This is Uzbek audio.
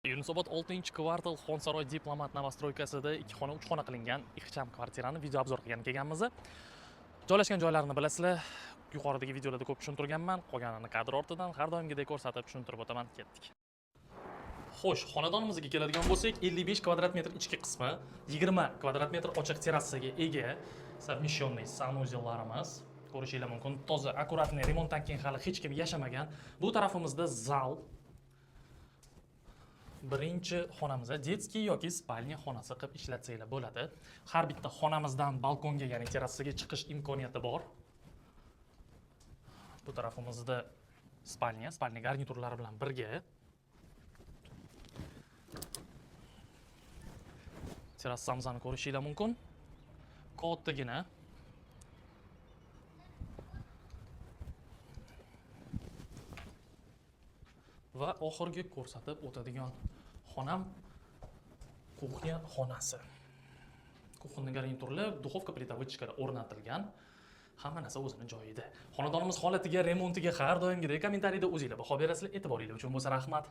Yunusobod 6-kvartal Xonsaroy Diplomat Novostroykasida 2 xona 3 xona qilingan ixcham kvartirani video obzor qilgan kelganmiz. Joylashgan joylarini bilasizlar. Yuqoridagi videolarda ko'p tushuntirganman. Qolganini kadr ortidan har doimgidek ko'rsatib tushuntirib o'taman. Ketdik. Xo'sh, xonadonimizga keladigan bo'lsak, 55 kvadrat metr ichki qismi, 20 kvadrat metr ochiq terrasaga ega, совмещенный sanuzellarimiz. Ko'rishingiz mumkin. Toza, akkuratniy remontdan keyin hali hech kim yashamagan. Bu tarafimizda zal. Birinchi xonamizda detskiy yoki spalnya xonasi qilib ishlatsanglar bo'ladi. Har bitta xonamizdan balkonga, ya'ni terrasaga chiqish imkoniyati bor. Bu tarafimizda spalnya garniturlari bilan birga. Terrasamizni ko'rishingiz mumkin. Kattagina. Va oxirgi ko'rsatib o'tadigan xonam kuxnya xonasi. Kuxnya garniturlar duxovka plita vычкада o'rnatilgan. Hamma narsa o'zining joyida. Xonadonimiz holatiga, remontiga har doimgidek kommentariyda o'zingizlar baho berasizlar. E'tiboringiz uchun bo'lsa rahmat.